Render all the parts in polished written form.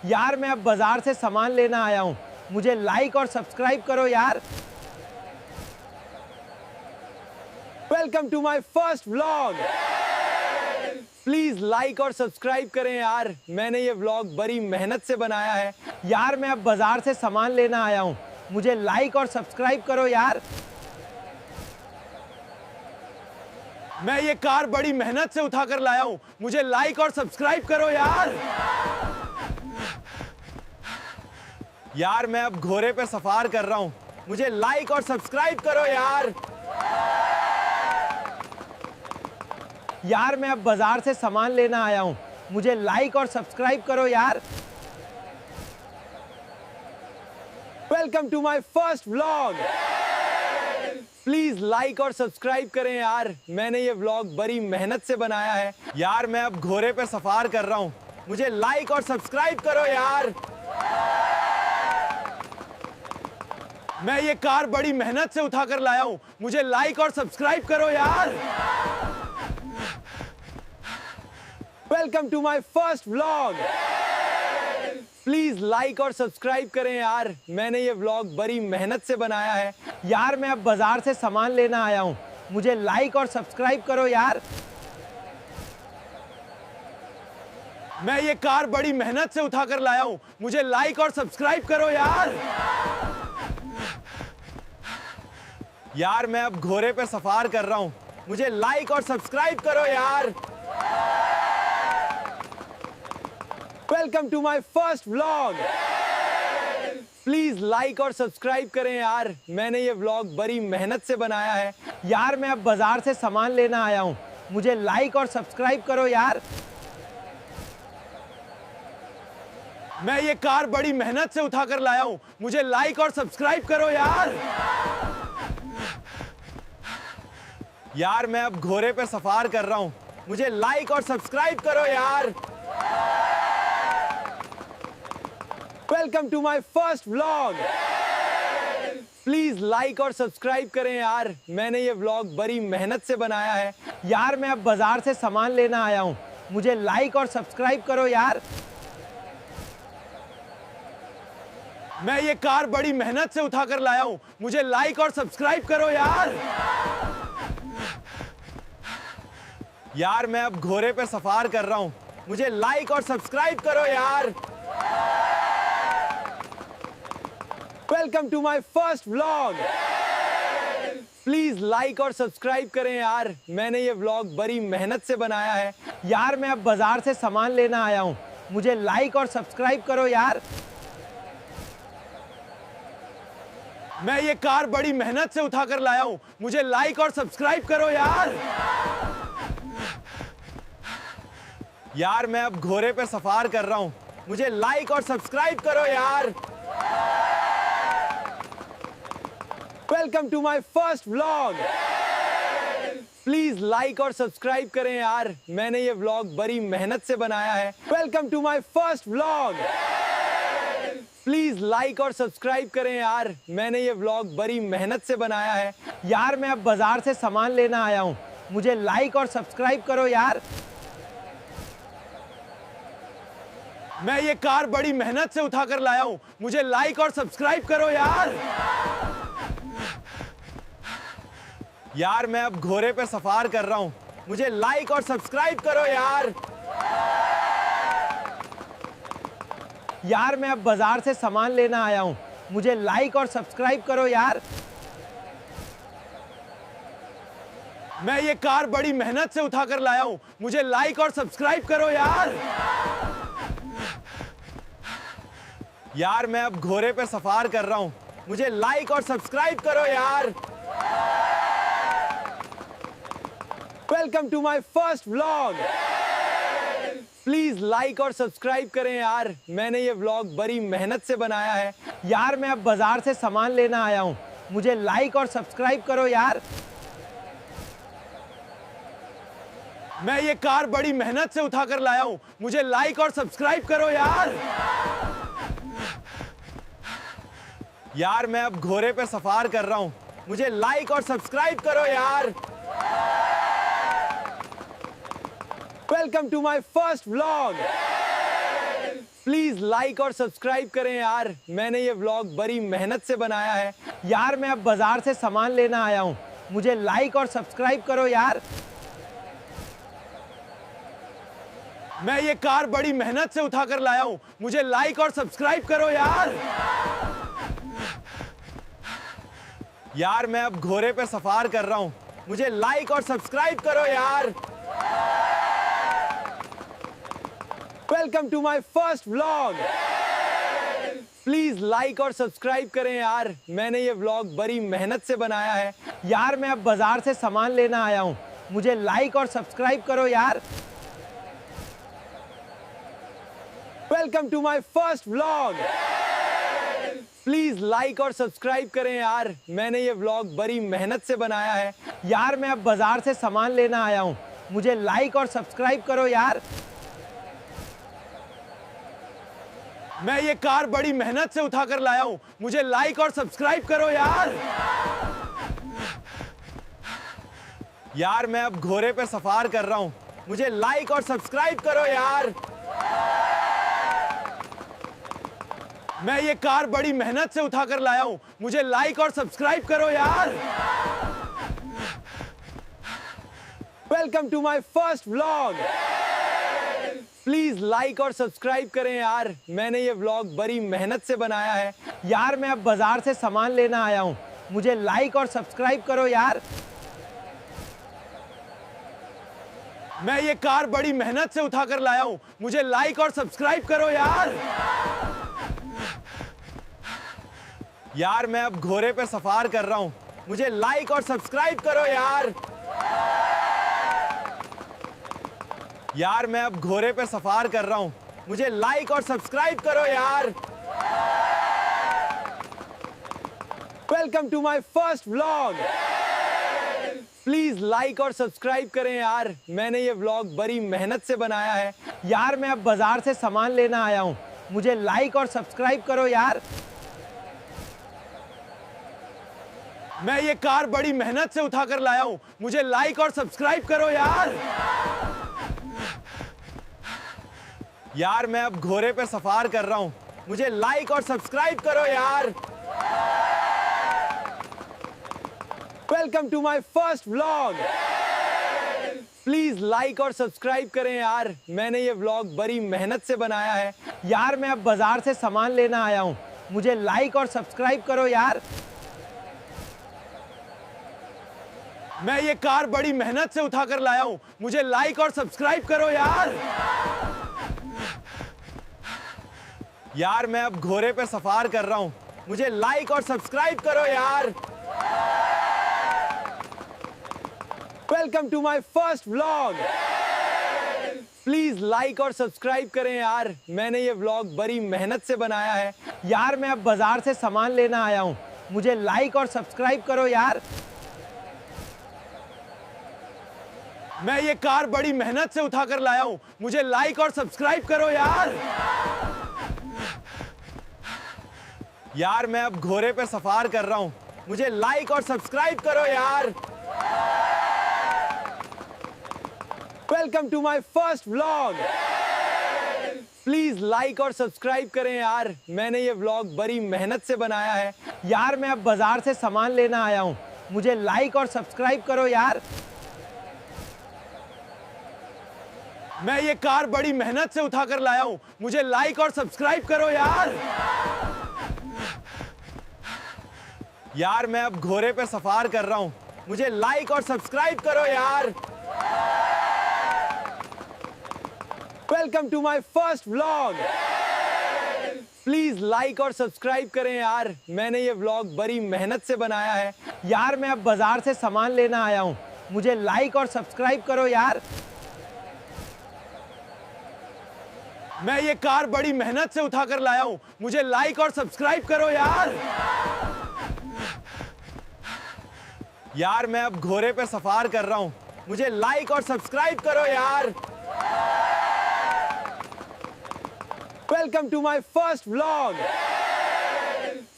यार मैं अब बाजार से सामान लेना आया हूँ। मुझे लाइक और सब्सक्राइब करो यार। Welcome to my first vlog. Please like और सब्सक्राइब करें यार। मैंने ये व्लॉग बड़ी मेहनत से बनाया है। यार मैं अब बाजार से सामान लेना आया हूँ। मुझे लाइक और सब्सक्राइब करो यार। मैं ये कार बड़ी मेहनत से उठाकर लाया हूँ। मुझे लाइक और सब्सक्राइब करो यार। यार मैं अब घोड़े पे सफार कर रहा हूँ। मुझे लाइक और सब्सक्राइब करो यार। यार मैं अब बाजार से सामान लेना आया हूँ। मुझे लाइक और सब्सक्राइब करो यार। Welcome to my first vlog. Please like और सब्सक्राइब करें यार। मैंने ये व्लॉग बड़ी मेहनत से बनाया है। यार मैं अब घोड़े पे सफार कर रहा हूँ। मुझे लाइक और सब्सक्राइब करो यार। मैं ये कार बड़ी मेहनत से उठाकर लाया हूँ। मुझे लाइक और सब्सक्राइब करो यार। Welcome to my first vlog. Please like और सब्सक्राइब करें यार। मैंने ये व्लॉग बड़ी मेहनत से बनाया है। यार मैं अब बाजार से सामान लेना आया हूँ। मुझे लाइक और सब्सक्राइब करो यार। मैं ये कार बड़ी मेहनत से उठाकर लाया हूँ। मुझे लाइक और सब्सक्राइब करो यार। यार मैं अब घोड़े पे सफार कर रहा हूँ। मुझे लाइक और सब्सक्राइब करो यार। Welcome to my first vlog. Please like और सब्सक्राइब करें यार। मैंने ये व्लॉग बड़ी मेहनत से बनाया है। यार मैं अब बाजार से सामान लेना आया हूँ। मुझे लाइक और सब्सक्राइब करो यार। मैं ये कार बड़ी मेहनत से उठाकर लाया हूँ। मुझे लाइक और सब्सक्राइब करो यार। यार मैं अब घोड़े पे सफार कर रहा हूँ। मुझे लाइक और सब्सक्राइब करो यार। Welcome to my first vlog. Please like और सब्सक्राइब करें यार। मैंने ये व्लॉग बड़ी मेहनत से बनाया है। यार मैं अब बाजार से सामान लेना आया हूँ। मुझे लाइक और सब्सक्राइब करो यार। मैं ये कार बड़ी मेहनत से उठाकर लाया हूँ। मुझे लाइक और सब्सक्राइब करो यार। यार मैं अब घोड़े पे सफार कर रहा हूँ। मुझे लाइक और सब्सक्राइब करो यार। Welcome to my first vlog. Please like और सब्सक्राइब करें यार। मैंने ये व्लॉग बड़ी मेहनत से बनाया है। यार मैं अब बाजार से सामान लेना आया हूँ। मुझे लाइक और सब्सक्राइब करो यार। मैं ये कार बड़ी मेहनत से उठाकर लाया हूँ। मुझे लाइक और सब्सक्राइब करो यार। यार मैं अब घोड़े पे सफार कर रहा हूँ। मुझे लाइक और सब्सक्राइब करो यार। Welcome to my first vlog. Please like और सब्सक्राइब करें यार। मैंने ये व्लॉग बड़ी मेहनत से बनाया है। Welcome to my first vlog. Please like और सब्सक्राइब करें यार। मैंने ये व्लॉग बड़ी मेहनत से बनाया है। यार मैं अब बाजार से सामान लेना आया हूँ। मुझे लाइक और सब्सक्राइब करो यार। मैं ये कार बड़ी मेहनत से उठाकर लाया हूँ। मुझे लाइक और सब्सक्राइब करो यार। यार मैं अब घोड़े पे सफार कर रहा हूँ। मुझे लाइक और सब्सक्राइब करो यार। यार मैं अब बाजार से सामान लेना आया हूँ। मुझे लाइक और सब्सक्राइब करो यार। मैं ये कार बड़ी मेहनत से उठाकर लाया हूँ। मुझे लाइक और सब्सक्राइब करो यार। यार मैं अब घोड़े पे सफार कर रहा हूँ। मुझे लाइक और सब्सक्राइब करो यार। Welcome to my first vlog. Please like और सब्सक्राइब करें यार। मैंने ये व्लॉग बड़ी मेहनत से बनाया है। यार मैं अब बाजार से सामान लेना आया हूँ। मुझे लाइक और सब्सक्राइब करो यार। मैं ये कार बड़ी मेहनत से उठाकर लाया हूँ। मुझे लाइक और सब्सक्राइब करो यार। यार मैं अब घोड़े पे सफार कर रहा हूँ। मुझे लाइक और सब्सक्राइब करो यार। Welcome to my first vlog. Please like और सब्सक्राइब करें यार, मैंने ये व्लॉग बड़ी मेहनत से बनाया है। यार मैं अब बाजार से सामान लेना आया हूँ, मुझे लाइक और सब्सक्राइब करो यार। मैं ये कार बड़ी मेहनत से उठाकर लाया हूँ, मुझे लाइक और सब्सक्राइब करो यार। यार मैं अब घोड़े पे सफार कर रहा हूँ, मुझे लाइक और सब्सक्राइब करो यार। Welcome to my first vlog. Please like और सब्सक्राइब करें यार, मैंने ये व्लॉग बड़ी मेहनत से बनाया है। यार मैं अब बाजार से सामान लेना आया हूँ, मुझे लाइक और सब्सक्राइब करो यार। Welcome to my first vlog. Please like और सब्सक्राइब करें यार, मैंने ये व्लॉग बड़ी मेहनत से बनाया है। यार मैं अब बाजार से सामान लेना आया हूँ, मुझे लाइक और सब्सक्राइब करो यार। मैं ये कार बड़ी मेहनत से उठाकर लाया हूँ, मुझे लाइक और सब्सक्राइब करो यार। यार मैं अब घोड़े पे सफार कर रहा हूँ, मुझे लाइक और सब्सक्राइब करो यार। मैं ये कार बड़ी मेहनत से उठाकर लाया हूँ, मुझे लाइक और सब्सक्राइब करो यार। Welcome to my first vlog. Please like और सब्सक्राइब करें यार, मैंने ये व्लॉग बड़ी मेहनत से बनाया है। यार मैं अब बाजार से सामान लेना आया हूँ, मुझे लाइक और सब्सक्राइब करो यार। मैं ये कार बड़ी मेहनत से उठाकर लाया हूँ, मुझे लाइक और सब्सक्राइब करो यार। यार मैं अब घोड़े पे सफार कर रहा हूँ, मुझे लाइक और सब्सक्राइब करो यार। यार मैं अब घोड़े पे सफार कर रहा हूँ, मुझे लाइक और सब्सक्राइब करो यार। Welcome to my first vlog. Please like और सब्सक्राइब करें यार, मैंने ये व्लॉग बड़ी मेहनत से बनाया है। यार मैं अब बाजार से सामान लेना आया हूँ, मुझे लाइक और सब्सक्राइब करो यार। मैं ये कार बड़ी मेहनत से उठाकर लाया हूँ, मुझे लाइक और सब्सक्राइब करो यार। यार मैं अब घोड़े पे सफार कर रहा हूँ, मुझे लाइक और सब्सक्राइब करो यार। Welcome to my first vlog. Please like और सब्सक्राइब करें यार, मैंने ये व्लॉग बड़ी मेहनत से बनाया है। यार मैं अब बाजार से सामान लेना आया हूँ, मुझे लाइक और सब्सक्राइब करो यार। मैं ये कार बड़ी मेहनत से उठाकर लाया हूँ, मुझे लाइक और सब्सक्राइब करो यार। यार मैं अब घोड़े पे सफार कर रहा हूँ, मुझे लाइक और सब्सक्राइब करो यार। Welcome to my first vlog. Please like और सब्सक्राइब करें यार, मैंने ये व्लॉग बड़ी मेहनत से बनाया है। यार मैं अब बाजार से सामान लेना आया हूँ, मुझे लाइक और सब्सक्राइब करो यार। मैं ये कार बड़ी मेहनत से उठाकर लाया हूँ, मुझे लाइक और सब्सक्राइब करो यार। यार मैं अब घोड़े पे सफार कर रहा हूँ, मुझे लाइक और सब्सक्राइब करो यार। Welcome to my first vlog. Please like और सब्सक्राइब करें यार, मैंने ये व्लॉग बड़ी मेहनत से बनाया है। यार मैं अब बाजार से सामान लेना आया हूँ, मुझे लाइक और सब्सक्राइब करो यार। मैं ये कार बड़ी मेहनत से उठाकर लाया हूँ, मुझे लाइक और सब्सक्राइब करो यार। यार मैं अब घोड़े पे सफार कर रहा हूँ, मुझे लाइक और सब्सक्राइब करो यार। Welcome to my first vlog. Please like और सब्सक्राइब करें यार, मैंने ये व्लॉग बड़ी मेहनत से बनाया है। यार मैं अब बाजार से सामान लेना आया हूँ, मुझे लाइक और सब्सक्राइब करो यार। मैं ये कार बड़ी मेहनत से उठाकर लाया हूँ, मुझे लाइक और सब्सक्राइब करो यार। यार मैं अब घोड़े पे सफार कर रहा हूँ, मुझे लाइक और सब्सक्राइब करो यार। Welcome to my first vlog.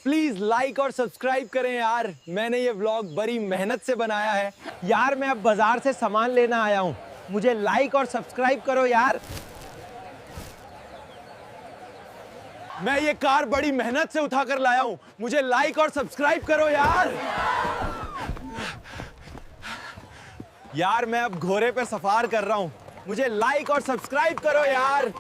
Please like और सब्सक्राइब करें यार, मैंने ये व्लॉग बड़ी मेहनत से बनाया है। यार मैं अब बाजार से सामान लेना आया हूँ, मुझे लाइक और सब्सक्राइब करो यार। मैं ये कार बड़ी मेहनत से उठाकर लाया हूं, मुझे लाइक और सब्सक्राइब करो यार। यार मैं अब घोड़े पे सफार कर रहा हूं, मुझे लाइक और सब्सक्राइब करो यार।